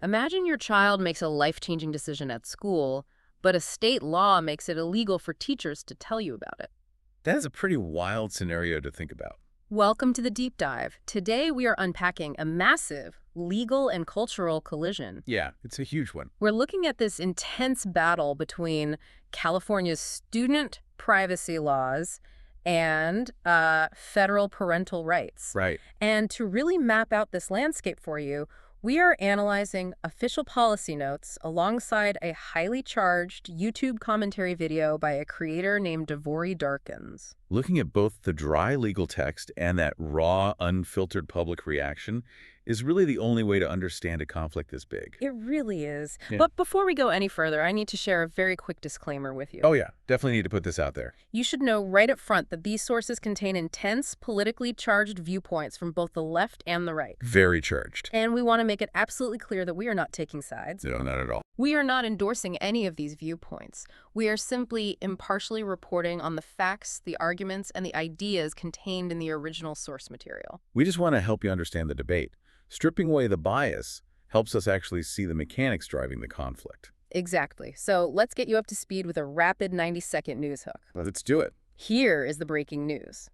Imagine your child makes a life-changing decision at school, but a state law makes it illegal for teachers to tell you about it. That is a pretty wild scenario to think about. Welcome to the Deep Dive. Today we are unpacking a massive legal and cultural collision. Yeah, it's a huge one. We're looking at this intense battle between California's student privacy laws and federal parental rights. Right. And to really map out this landscape for you, we are analyzing official policy notes alongside a highly charged YouTube commentary video by a creator named Devory Darkins. Looking at both the dry legal text and that raw, unfiltered public reaction is really the only way to understand a conflict this big. It really is. Yeah. But before we go any further, I need to share a very quick disclaimer with you. Oh yeah, definitely need to put this out there. You should know right up front that these sources contain intense, politically charged viewpoints from both the left and the right. Very charged. And we want to make it absolutely clear that we are not taking sides. No, not at all. We are not endorsing any of these viewpoints. We are simply impartially reporting on the facts, the arguments, and the ideas contained in the original source material. We just want to help you understand the debate. Stripping away the bias helps us actually see the mechanics driving the conflict. Exactly. So let's get you up to speed with a rapid 90-second news hook. Let's do it. Here is the breaking news.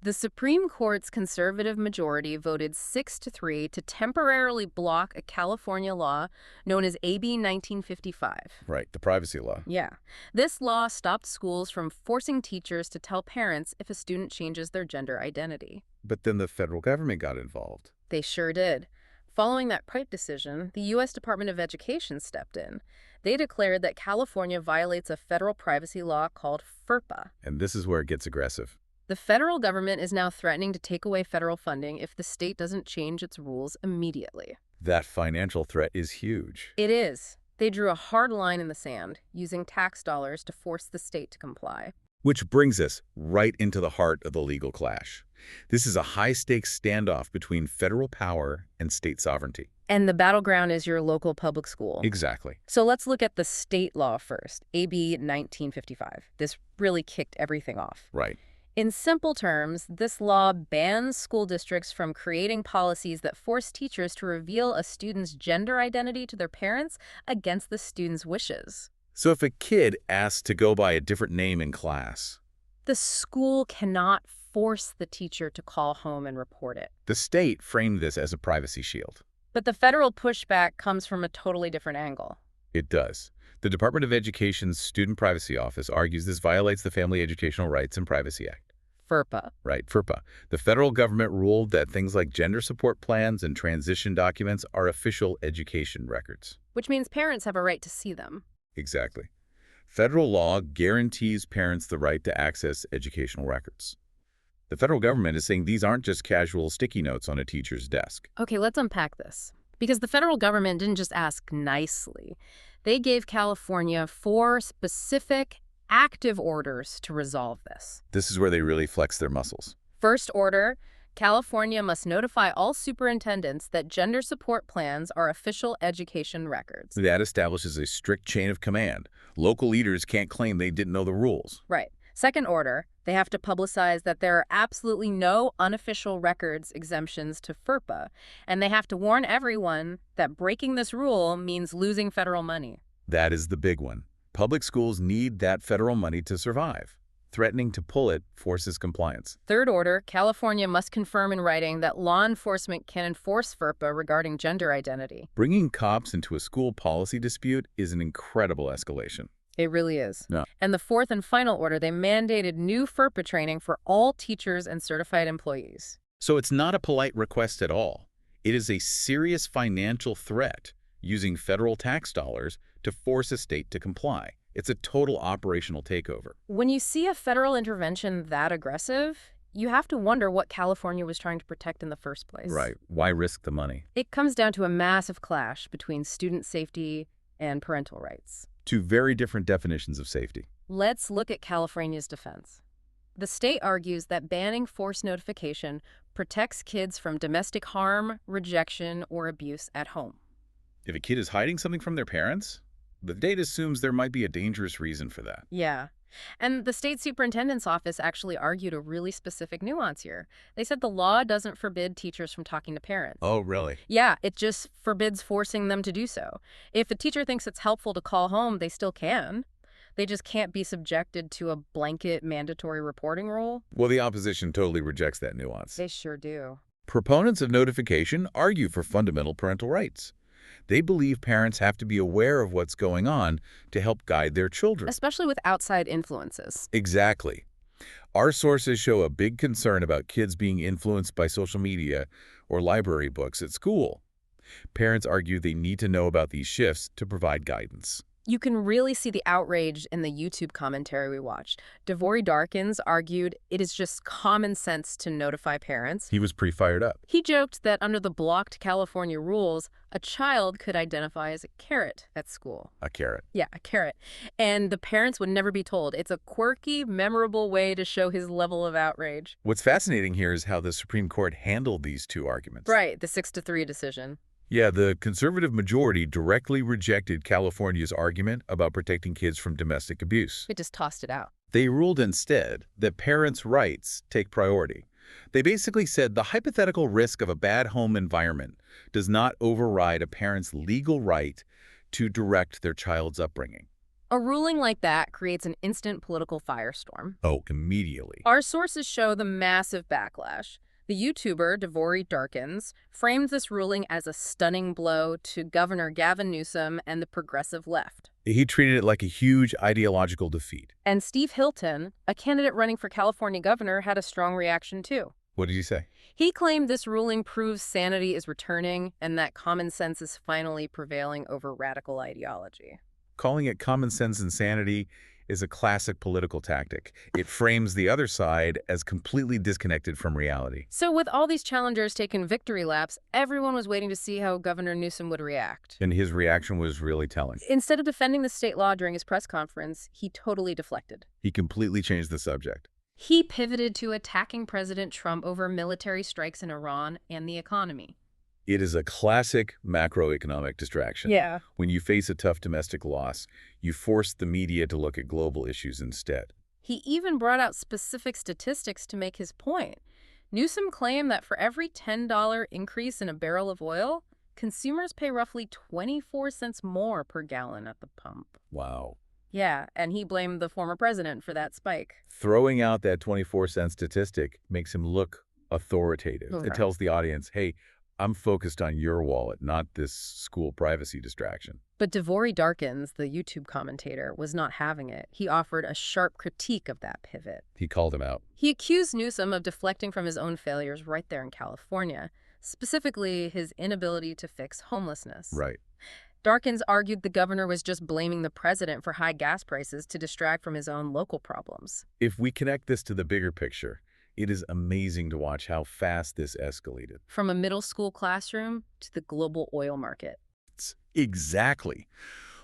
The Supreme Court's conservative majority voted 6-3 to temporarily block a California law known as AB 1955. Right, the privacy law. Yeah. This law stopped schools from forcing teachers to tell parents if a student changes their gender identity. But then the federal government got involved. They sure did. Following that Price decision, the U.S. Department of Education stepped in. They declared that California violates a federal privacy law called FERPA. And this is where it gets aggressive. The federal government is now threatening to take away federal funding if the state doesn't change its rules immediately. That financial threat is huge. It is. They drew a hard line in the sand, using tax dollars to force the state to comply. Which brings us right into the heart of the legal clash. This is a high-stakes standoff between federal power and state sovereignty. And the battleground is your local public school. Exactly. So let's look at the state law first, AB 1955. This really kicked everything off. Right. In simple terms, this law bans school districts from creating policies that force teachers to reveal a student's gender identity to their parents against the student's wishes. So if a kid asks to go by a different name in class, The school cannot force the teacher to call home and report it. the state framed this as a privacy shield. But the federal pushback comes from a totally different angle. It does. The Department of Education's Student Privacy Office argues this violates the Family Educational Rights and Privacy Act. FERPA. Right, FERPA. The federal government ruled that things like gender support plans and transition documents are official education records. Which means parents have a right to see them. Exactly. Federal law guarantees parents the right to access educational records. The federal government is saying these aren't just casual sticky notes on a teacher's desk. Okay, let's unpack this. Because the federal government didn't just ask nicely. They gave California 4 specific, active orders to resolve this. This is where they really flex their muscles. First order, California must notify all superintendents that gender support plans are official education records. That establishes a strict chain of command. Local leaders can't claim they didn't know the rules. Right. Second order, they have to publicize that there are absolutely no unofficial records exemptions to FERPA, and they have to warn everyone that breaking this rule means losing federal money. That is the big one. Public schools need that federal money to survive. Threatening to pull it forces compliance. Third order, California must confirm in writing that law enforcement can enforce FERPA regarding gender identity. Bringing cops into a school policy dispute is an incredible escalation. It really is. Yeah. And the fourth and final order, they mandated new FERPA training for all teachers and certified employees. So it's not a polite request at all. It is a serious financial threat using federal tax dollars to force a state to comply. It's a total operational takeover. When you see a federal intervention that aggressive, you have to wonder what California was trying to protect in the first place. Right. Why risk the money? It comes down to a massive clash between student safety and parental rights. Two very different definitions of safety. Let's look at California's defense. The state argues that banning forced notification protects kids from domestic harm, rejection, or abuse at home. If a kid is hiding something from their parents, The data assumes there might be a dangerous reason for that. Yeah. And the state superintendent's office actually argued a really specific nuance here. They said the law doesn't forbid teachers from talking to parents. Oh, really? Yeah, it just forbids forcing them to do so. If a teacher thinks it's helpful to call home, they still can. They just can't be subjected to a blanket mandatory reporting rule. Well, the opposition totally rejects that nuance. They sure do. Proponents of notification argue for fundamental parental rights. They believe parents have to be aware of what's going on to help guide their children. Especially with outside influences. Exactly. Our sources show a big concern about kids being influenced by social media or library books at school. Parents argue they need to know about these shifts to provide guidance. You can really see the outrage in the YouTube commentary we watched. Devory Darkins argued it is just common sense to notify parents. He was pretty fired up. He joked that under the blocked California rules, a child could identify as a carrot at school. A carrot. Yeah, a carrot. And the parents would never be told. It's a quirky, memorable way to show his level of outrage. What's fascinating here is how the Supreme Court handled these two arguments. Right, the 6-3 decision. Yeah, the conservative majority directly rejected California's argument about protecting kids from domestic abuse. It just tossed it out. They ruled instead that parents' rights take priority. They basically said the hypothetical risk of a bad home environment does not override a parent's legal right to direct their child's upbringing. A ruling like that creates an instant political firestorm. Oh, immediately. Our sources show the massive backlash. The YouTuber, Devory Darkins, framed this ruling as a stunning blow to Governor Gavin Newsom and the progressive left. He treated it like a huge ideological defeat. And Steve Hilton, a candidate running for California governor, had a strong reaction too. What did he say? He claimed this ruling proves sanity is returning and that common sense is finally prevailing over radical ideology. Calling it common sense insanity is a classic political tactic. It frames the other side as completely disconnected from reality. So with all these challengers taking victory laps, everyone was waiting to see how Governor Newsom would react. And his reaction was really telling. Instead of defending the state law during his press conference, he totally deflected. He completely changed the subject. He pivoted to attacking President Trump over military strikes in Iran and the economy. It is a classic macroeconomic distraction. Yeah. When you face a tough domestic loss, you force the media to look at global issues instead. He even brought out specific statistics to make his point. Newsom claimed that for every $10 increase in a barrel of oil, consumers pay roughly 24 cents more per gallon at the pump. Wow. Yeah, and he blamed the former president for that spike. Throwing out that 24-cent statistic makes him look authoritative. Okay. It tells the audience, hey, I'm focused on your wallet, not this school privacy distraction. But Devory Darkins, the YouTube commentator, was not having it. He offered a sharp critique of that pivot. He called him out. He accused Newsom of deflecting from his own failures right there in California, specifically his inability to fix homelessness. Right. Darkins argued the governor was just blaming the president for high gas prices to distract from his own local problems. If we connect this to the bigger picture, it is amazing to watch how fast this escalated. From a middle school classroom to the global oil market. Exactly.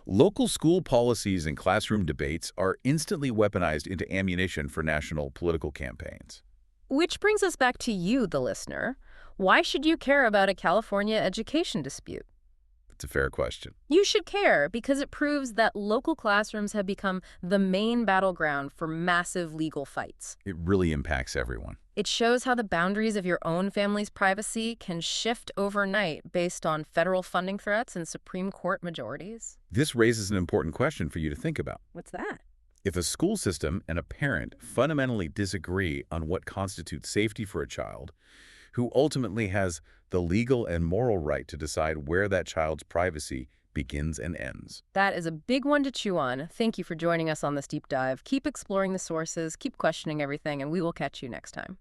Local school policies and classroom debates are instantly weaponized into ammunition for national political campaigns. Which brings us back to you, the listener. Why should you care about a California education dispute? It's a fair question. You should care because it proves that local classrooms have become the main battleground for massive legal fights. It really impacts everyone. It shows how the boundaries of your own family's privacy can shift overnight based on federal funding threats and Supreme Court majorities. This raises an important question for you to think about. What's that? If a school system and a parent fundamentally disagree on what constitutes safety for a child, who ultimately has the legal and moral right to decide where that child's privacy begins and ends. That is a big one to chew on. Thank you for joining us on this deep dive. Keep exploring the sources, keep questioning everything, and we will catch you next time.